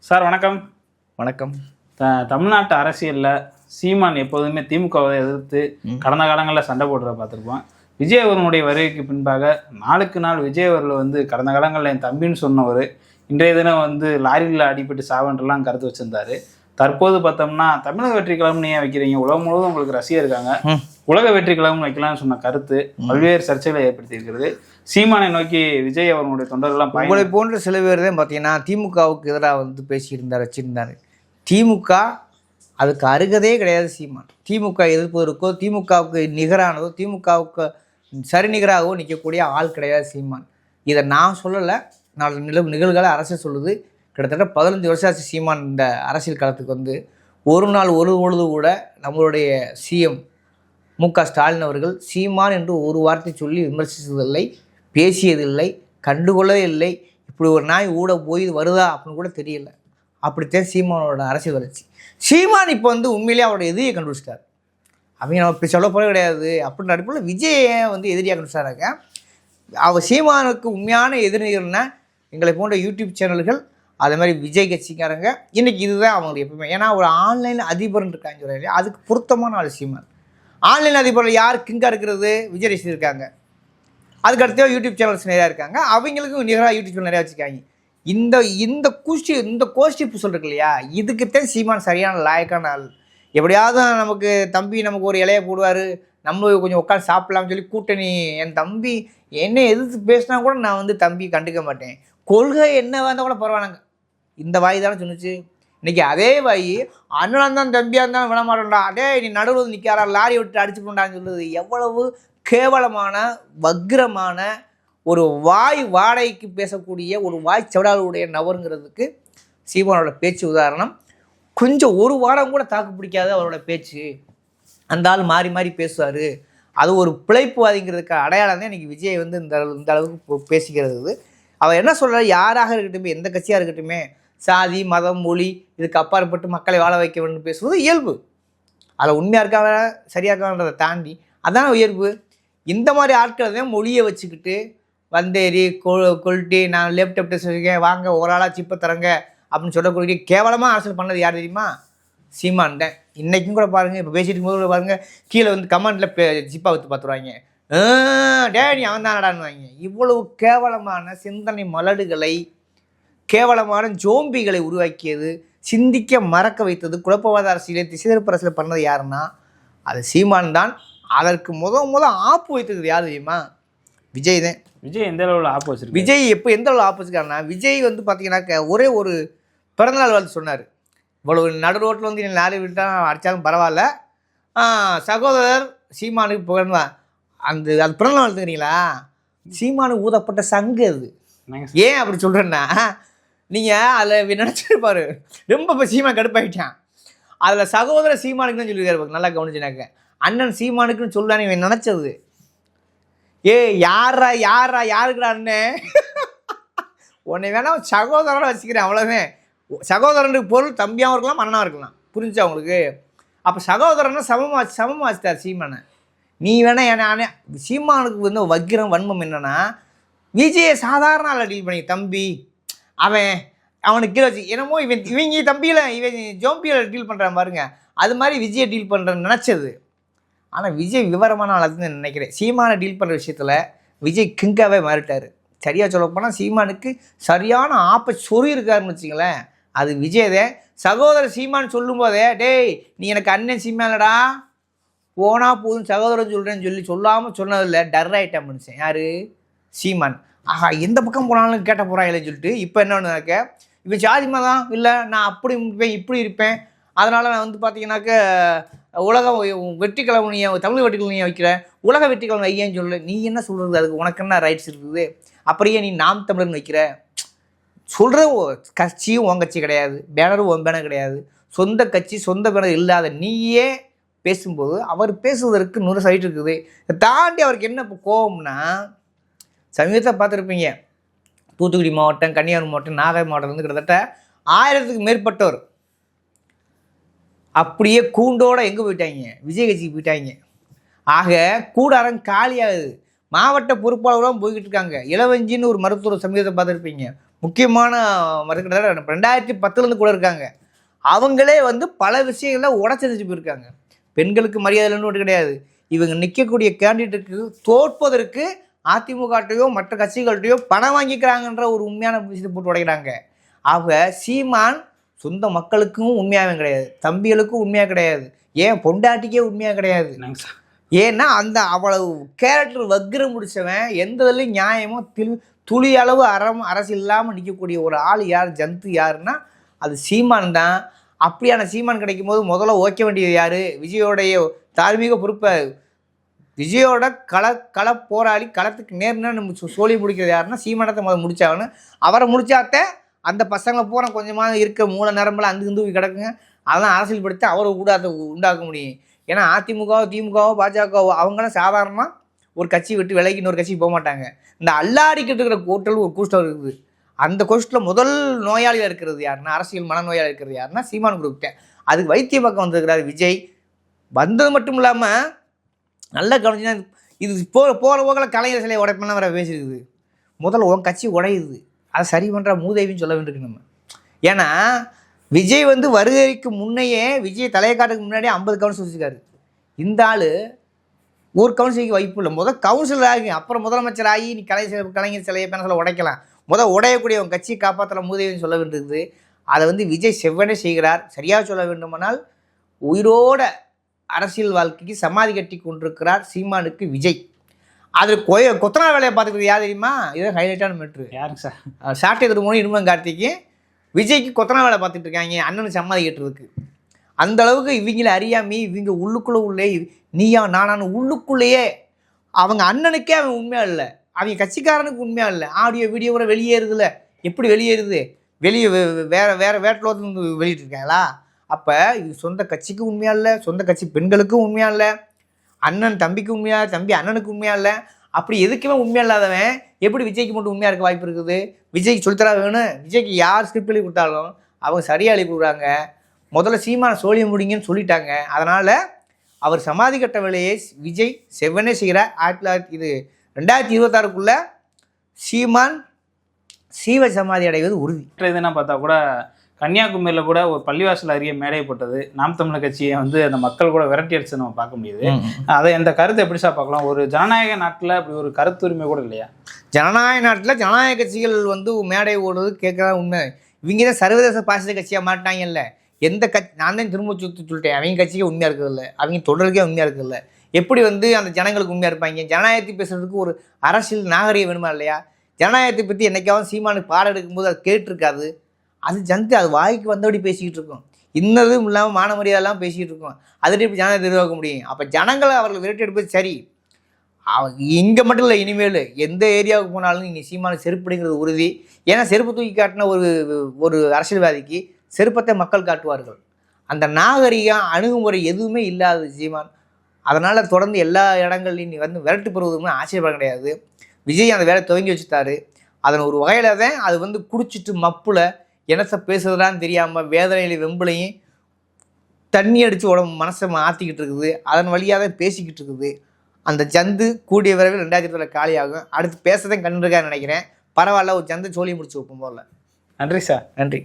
Sir வணக்கம். வணக்கம். தமிழ்நாட்டு அரசியலில் சீமான் எப்போதுமே திமுகவை எதிர்த்து கடந்த காலங்களில் சண்டை போடுறத பார்த்துருப்போம். விஜய் அவர்களுடைய வருகைக்கு பின்பாக நாளுக்கு நாள் விஜய் அவர்கள் கடந்த காலங்களில் என் தம்பின்னு சொன்னவர் இன்றைய தினம் லாரியில் அடிபட்டு சாவன்றெல்லாம் கருத்து வச்சிருந்தாரு. தற்போது பார்த்தோம்னா தமிழக வெற்றி கழகம்னு ஏன் வைக்கிறீங்க, உலகம் முழுவதும் உங்களுக்கு ரசிகர் இருக்காங்க, உலக வெற்றி கழகம் வைக்கலாம்னு சொன்ன கருத்து பல்வேறு சர்ச்சைகளை ஏற்படுத்தி இருக்கிறது. சீமானை நோக்கி விஜய் அவர்களுடைய தொண்டர்கள்லாம் உங்களை போன்ற சில பேர் தான் பார்த்தீங்கன்னா திமுகவுக்கு எதிராக பேசியிருந்தார், வச்சிருந்தாரு. திமுக அதுக்கு அருகதே கிடையாது. சீமான் திமுக எதிர்ப்பதற்கோ திமுகவுக்கு நிகரானதோ திமுகவுக்கு சரிநிகராகவோ நிற்கக்கூடிய ஆள் கிடையாது சீமான். இதை நான் சொல்லலை, நாலு நிகழ்வுகளை அரசியல் சொல்லுது. கிட்டத்தட்ட 15 வருஷம் ஆச்சு சீமான் இந்த அரசியல் களத்துக்கு ஒரு நாள் ஒரு பொழுது கூட நம்மளுடைய சிஎம் மு.க. ஸ்டாலின் அவர்கள் சீமான் என்று ஒரு வார்த்தை சொல்லி விமர்சித்ததில்லை, பேசியதில்லை, கண்டுகொள்ளவே இல்லை. இப்படி ஒரு நாய் ஊட போய் வருதா அப்படின்னு கூட தெரியல. அப்படித்தான் சீமானோட அரசியல் வளர்ச்சி. சீமான் இப்போ உண்மையிலேயே அவரோட எதிரியை கண்டுபிடிச்சிட்டார். அவங்க நம்ம இப்படி சொல்ல போல கிடையாது அப்படின்னு நடிப்பில் விஜயை எதிரியாக கண்டுபிடிச்சாராங்க. அவர் சீமானுக்கு உண்மையான எதிரிகள்னா எங்களை போன்ற யூடியூப் சேனல்கள், அதே மாதிரி விஜய் கட்சிக்காரங்க. இன்றைக்கி இதுதான் அவங்களுக்கு எப்பவுமே. ஏன்னா ஒரு ஆன்லைன் அதிபர்னு இருக்காங்க சொல்கிறாரு, அதுக்கு பொருத்தமான ஆள் சீமான். ஆன்லைன் அதிபரில் யார் கிங்காக இருக்கிறது? விஜய் ரசிகர் இருக்காங்க. அதுக்கு அடுத்த யூடியூப் சேனல்ஸ் நிறையா இருக்காங்க. அவங்களுக்கும் நிகராக யூடியூப் சேனல் நிறையா வச்சுருக்காங்க. இந்த கோஷ்டிப்பு சொல்லிருக்கு இல்லையா, இதுக்குத்தான் சீமான் சரியான லாயக்கான ஆள். எப்படியாவது நமக்கு தம்பி நமக்கு ஒரு இலையை போடுவார், நம்ம கொஞ்சம் உட்காந்து சாப்பிட்லாம்னு சொல்லி கூட்டணி. என் தம்பி என்னை எதிர்த்து பேசினா கூட நான் தம்பி கண்டுக்க மாட்டேன், கொள்கை என்ன வந்தால் கூட பரவாயில்லங்க, இந்த வாய் தானே சொன்னிச்சு. இன்றைக்கி அதே வாய் அண்ணனாக இருந்தாலும் தம்பியாக இருந்தாலும் விட மாட்டோம்டா, அதே நீ நடுவில் நிற்காரா லாரி விட்டு அடிச்சு போண்டான்னு சொல்லுது. எவ்வளவு கேவலமான வக்ரமான ஒரு வாய் வாடகைக்கு பேசக்கூடிய ஒரு வாய் செவடாளுடைய நபருங்கிறதுக்கு சீமானோட பேச்சு உதாரணம். கொஞ்சம் ஒரு வாரம் கூட தாக்கு பிடிக்காத அவரோட பேச்சு. அந்த ஆள் மாறி மாறி பேசுவார். அது ஒரு பிழைப்புவாதிங்கிறதுக்கு அடையாளம் தான் இன்றைக்கி விஜய் இந்த அளவுக்கு பேசிக்கிறது. அவர் என்ன சொல்கிறார், யாராக இருக்கட்டும், எந்த கட்சியாக இருக்கட்டுமே, சாதி மதம் மொழி இதுக்கு அப்பாற்பட்டு மக்களை வாழ வைக்க வேண்டும் பேசுவது இயல்பு. அதில் உண்மையாக இருக்காங்க சரியாக இருக்காங்கன்றதை தாண்டி அதான் இயல்பு. இந்த மாதிரி ஆட்களை தான் மொழியை வச்சுக்கிட்டு வந்தேரி கொல்ட்டி நான் லேப்டாப் டெஸ்ட் வச்சுருக்கேன், வாங்க ஒரு ஆளாக சிப்பை தரங்க அப்படின்னு சொல்லக்கூடிய கேவலமாக அரசியல் பண்ணது யார் தெரியுமா? சீமான் தான். இன்றைக்கும் கூட பாருங்கள், இப்போ பேசிட்டு போது கூட பாருங்கள், கீழே கமெண்டில் சிப்பா விற்று பார்த்துருவாங்க, டேடி அவன் தான் நடான்னுவாங்க. இவ்வளவு கேவலமான சிந்தனை மலடுகளை, கேவலமான ஜோம்பிகளை உருவாக்கியது, சிந்திக்க மறக்க வைத்தது, குழப்பவாத அரசியலை திசைதிருப்பு அரசியல் பண்ணது யாருன்னா அது சீமான் தான். அதற்கு முத ஆப்பு வைத்தது யார் தெரியுமா? விஜய் தான். விஜய் எந்த அளவில் ஆப்பு வச்சிருக்கு? விஜய் எந்த அளவில் ஆப்பு வச்சுருக்காருன்னா, விஜய் பார்த்தீங்கன்னாக்க ஒரே ஒரு பிறந்தநாள் வாழ்த்து சொன்னார். இவ்வளவு நடு ரோட்டில் நீ லாரி விட்டால் அடித்தாலும் பரவாயில்ல, சகோதரர் சீமானுக்கு புகழ்ந்தான். அது பிறந்தநாள் வாழ்த்துக்கிறீங்களா? சீமானுக்கு ஊதப்பட்ட சங்கு அது. ஏன் அப்படி சொல்கிறேன்னா, நீங்கள் அதில் நினச்சிருப்பார் ரொம்ப இப்போ சீமான் கடுப்பாயிட்டான். அதில் சகோதர சீமானுக்கு தான் சொல்லியிருக்காரு. நல்லா கவனிச்சுனாக்க அண்ணன் சீமானுக்குன்னு சொல்லலான்னு இவன் நினச்சது. யாருக்குடா அண்ணன், உன்னை வேணா சகோதரனை வச்சுக்கிறேன், அவ்வளோவே. சகோதரனுக்கு பொருள் தம்பியாகவும் இருக்கலாம் அண்ணனாக இருக்கலாம், புரிஞ்சா அவங்களுக்கு? அப்போ சகோதரனை சமமாக வச்சுட்டார் சீமானை. நீ வேணா ஏன்னா சீமானுக்கு வக்கிரம் வன்மம் என்னன்னா, விஜயை சாதாரண ஆளை டீல் பண்ணி தம்பி அவனுக்கு கீழே வச்சு என்னமோ இவங்க தம்பியில் இவன் ஜோம்பியில் டீல் பண்ணுறான் பாருங்க, அது மாதிரி விஜயை டீல் பண்ணுறேன்னு நினச்சது. ஆனால் விஜய் விவரமான ஆளுன்னு நினைக்கிறேன். சீமானை டீல் பண்ணுற விஷயத்தில் விஜய் கிங்காகவே மாறிட்டார். சரியாக சொல்லப்போனால் சீமானுக்கு சரியான ஆப்பை இருக்காருன்னு வச்சுங்களேன், அது விஜயதே. சகோதரர் சீமான் சொல்லும் போதே, டேய் நீ எனக்கு அண்ணன் சீமானடா, போனால் போதும் சகோதரன் சொல்கிறேன்னு சொல்லாமல் சொன்னதில்லை, டர் ஆகிட்டேன் மனுஷன். யார்? சீமான். ஆஹா, எந்த பக்கம் போனாலும் கேட்ட போகிறாங்களேன்னு சொல்லிட்டு இப்போ என்னன்னாக்க, இவன் சாதி மதம் இல்லை, நான் அப்படி இருப்பேன் இப்படி இருப்பேன், அதனால் நான் பார்த்தீங்கன்னாக்க உலகம் வெற்றிக்கிழமை நீ தமிழ் வெற்றிக்கிழமை நீ வைக்கிற, உலக வெற்றிக்கிழமை ஐயன்னு சொல்லு. நீ என்ன சொல்கிறது? அதுக்கு உனக்கு என்ன ரைட்ஸ் இருக்குது? அப்படியே நீ நாம் தமிழர்னு வைக்கிற சொல்கிற கட்சியும் உன் கட்சி கிடையாது, பேனரும் உன் பேனர் கிடையாது, சொந்த கட்சி சொந்த பேனர் இல்லாத நீயே பேசும்போது அவர் பேசுவதற்கு 100 சைட் இருக்குது. இதை தாண்டி அவருக்கு என்ன இப்போ கோபம்னா, சமீபத்தை பார்த்துருப்பீங்க, தூத்துக்குடி மாவட்டம், கன்னியாகுமரி மாவட்டம், நாகை மாவட்டம் கிட்டத்தட்ட 1000க்கு மேற்பட்டவர் அப்படியே கூண்டோடு எங்கே போயிட்டாங்க? விஜய் கட்சிக்கு போயிட்டாங்க. ஆக கூடாரம் காலியாகுது. மாவட்ட பொறுப்பாளர்களும் போய்கிட்டு இருக்காங்க. இளவஞ்சின்னு ஒரு மருத்துவர் சமீபத்தை பார்த்துருப்பீங்க, முக்கியமான மறுக்கிட்ட 2010 கூட இருக்காங்க. அவங்களே வந்து பல விஷயங்கள உடச்சிருச்சு போயிருக்காங்க. பெண்களுக்கு மரியாதைன்னு ஒன்று கிடையாது. இவங்க நிற்கக்கூடிய கேண்டிடேட்டுக்கு தோற்பதற்கு அதிமுகட்டையோ மற்ற கட்சிகள்கிட்டையோ பணம் வாங்கிக்கிறாங்கன்ற ஒரு உண்மையான விஷயத்தை போட்டு உடைக்கிறாங்க. ஆக சீமான் சொந்த மக்களுக்கும் உண்மையாகவே கிடையாது, தம்பிகளுக்கும் உண்மையாக கிடையாது, ஏன் பொண்டாட்டிக்கே உண்மையாக கிடையாது. ஏன்னா அந்த அவ்வளவு கேரக்டர் வக்கிர முடிச்சவன் எந்த இதுலையும் நியாயமோ துளி அளவு அரசியல் இல்லாமல் நிற்கக்கூடிய ஒரு ஆள் யார், ஜந்து யாருன்னா அது சீமான் தான். அப்படியான சீமான் கிடைக்கும் போது முதல்ல ஓக்க வேண்டியது யார்? விஜயோடைய தார்மீக பொறுப்பை, விஜயோட கள போராளி, களத்துக்கு நேர்னா நம்ம சோழி முடிக்கிறது யாருன்னா சீமானத்தை முதல்ல முடிச்சாகன்னு. அவரை முடிச்சாத்த அந்த பசங்களை பூரா கொஞ்சமாக இருக்க மூல நேரமெல்லாம் அந்து கிடக்குங்க, அதெல்லாம் அரசியல் படுத்தி அவரை உண்டாக்க முடியும். ஏன்னா அதிமுகவோ திமுகவோ பாஜகவோ அவங்களாம் சாதாரணமாக ஒரு கட்சி விட்டு விலகி இன்னொரு கட்சிக்கு போக மாட்டாங்க. இந்த அல்லாடிக்கிட்டு இருக்கிற கூட்டல் ஒரு கூட்டம் இருக்குது. அந்த கோஷ்டில் முதல் நோயாளியாக இருக்கிறது யாருன்னா, அரசியல் மனநோயாளி இருக்கிறது யாருன்னா சீமான் குரூப். அதுக்கு வைத்திய பக்கம் வந்திருக்கிறார் விஜய். வந்தது மட்டும் இல்லாமல் நல்லா கவனிச்சுன்னா இது போகிற போக்கில் கலைஞர் சிலையை உடைப்பெல்லாம் வர பேசியிருக்குது. முதல்ல உன் கட்சி உடையுது, அதை சரி பண்ணுற மூதேவின்னு சொல்ல வேண்டியிருக்கு நம்ம. ஏன்னா விஜய் வந்து வருகைக்கு முன்னையே, விஜய் தலையை காட்டுக்கு முன்னாடியே 50 கவுன்சில் வச்சுருக்காரு. இந்த ஆள் ஒரு கவுன்சிலுக்கு வாய்ப்பு இல்லை. முதல் கவுன்சிலர் ஆகி அப்புறம் முதலமைச்சர் ஆகி நீ கலைஞர் சிலையை பேனசில் உடைக்கலாம். உடையக்கூடிய உன் கட்சியை காப்பாற்றலாம் மூதேவின்னு சொல்ல வேண்டியது. அதை வந்து விஜய் செவ்வனே செய்கிறார். சரியாக சொல்ல வேண்டுமானால் உயிரோட அரசியல் வாழ்க்கைக்கு சமாதி கட்டி கொண்டிருக்கிறார் சீமானுக்கு விஜய். அதில் கொத்தனா வேலையை பார்த்துக்கிறது யார் தெரியுமா? இதுதான் ஹைலைட்டான மேட்ரு. யாருங்க சார்? சாட்டை திருமணம் இனிமன் கார்த்திக்கு விஜய்க்கு கொத்தனா வேலை பார்த்துட்டு இருக்காங்க அண்ணனுக்கு சமாதி கட்டுறதுக்கு. அந்த அளவுக்கு இவங்கள அறியாமி இவங்க உள்ளே நீயா நானான்னு உள்ளுக்குள்ளேயே அவங்க அண்ணனுக்கே அவன் உண்மையாக இல்லை, அவங்க கட்சிக்காரனுக்கு உண்மையாக இல்லை. ஆடியோ வீடியோ கூட வெளியேறுதுல. எப்படி வெளியேறுது? வெளியே வேறு வேட்டில் வெளியிட்டிருக்காங்களா? அப்போ இது சொந்த கட்சிக்கு உண்மையாக இல்லை, சொந்த கட்சி பெண்களுக்கும் உண்மையாக இல்லை, அண்ணன் தம்பிக்கு உண்மையாக, தம்பி அண்ணனுக்கு உண்மையாக இல்லை. அப்படி எதுக்குமே உண்மையாக இல்லாதவன் எப்படி விஜய்க்கு மட்டும் உண்மையாக இருக்க வாய்ப்பு இருக்குது? விஜய்க்கு சொல்லித்தரா வேணும். விஜய்க்கு யார் ஸ்கிரிப்ட் எழுதி கொடுத்தாலும் அவங்க சரியாக எழுதி கொடுக்குறாங்க. முதல்ல சீமான சோழிய முடிங்கன்னு சொல்லிட்டாங்க. அதனால் அவர் சமாதி கட்ட வேலையை விஜய் செவ்வனே செய்கிறார். 2026க்குள்ளே சீமான் சீவ சமாதி அடைவது உறுதி. இதுனா பார்த்தா கூட கன்னியாகுமரியில் கூட ஒரு பள்ளிவாசல் அருகே மேடை போட்டது நாம் தமிழர் கட்சியை வந்து அந்த மக்கள் கூட விரட்டி அடிச்சு நம்ம பார்க்க முடியுது. அதை இந்த கருத்தை எப்படி சார் பார்க்கலாம்? ஒரு ஜனநாயக நாட்டில் அப்படி ஒரு கருத்து உரிமை கூட இல்லையா? ஜனநாயக நாட்டில் ஜனநாயக கட்சிகள் வந்து மேடை ஓடுறது கேட்கலாம் உண்மை. இவங்க தான் சர்வதேச பாசிச கட்சியாக மாட்டாங்கல்ல. எந்த கட்சி நான் தான் திரும்ப சொல்லிட்டேன், அவங்க கட்சிக்கு உண்மையாக இருக்கிறதில்ல, அவங்க தொடருக்கே உண்மையாக இருக்கிறதில்ல. எப்படி வந்து அந்த ஜனங்களுக்கு உண்மையாக இருப்பாங்க? ஜனநாயகத்தை பேசுறதுக்கு ஒரு அரசியல் நாகரிகம் வேணுமா இல்லையா? ஜனநாயகத்தை பற்றி என்னைக்காவது சீமானுக்கு பாடம் எடுக்கும்போது அது கேட்டிருக்காது. அது ஜனத்தை அது வாய்க்கு வந்தபடி பேசிக்கிட்டு இருக்கோம். இன்னதும் இல்லாமல் மான மரியாதைலாம் பேசிக்கிட்டு இருக்கோம். அதில் எப்படி ஜனத்தை எதிர்பார்க்க முடியும்? அப்போ ஜனங்களை அவர்கள் விரட்டி எடுப்பது சரி. இங்கே மட்டும் இல்லை, இனிமேல் எந்த ஏரியாவுக்கு போனாலும் இனி சீமானுக்கு செருப்புடுங்கிறது உறுதி. ஏன்னா செருப்பு தூக்கி காட்டின ஒரு அரசியல்வாதிக்கு செருப்பத்தை மக்கள் காட்டுவார்கள். அந்த நாகரிகம் அணுகுமுறை எதுவுமே இல்லாத சீமான். அதனால் தொடர்ந்து எல்லா இடங்கள்லையும் நீ வந்து விரட்டு பெறுவதுமே ஆச்சரியப்பட கிடையாது. விஜய் அந்த வேலை துவங்கி வச்சுட்டாரு. அதன் ஒரு வகையில் தான் அது வந்து குடிச்சிட்டு மப்புல என்னத்தை பேசுறதுலான்னு தெரியாமல் வேதனையில வெம்புலையும் தண்ணி அடித்து உடம்பு மனசை மாற்றிக்கிட்டு இருக்குது. அதன் வழியாக தான் பேசிக்கிட்டு இருக்குது. அந்த ஜந்து கூடிய விரைவில் 2020 காலியாகும். அடுத்து பேசதான் கண்டுருக்கான்னு நினைக்கிறேன். பரவாயில்ல, ஒரு ஜந்து சோழி முடிச்சு வைப்போம் போல. நன்றி சார். நன்றி.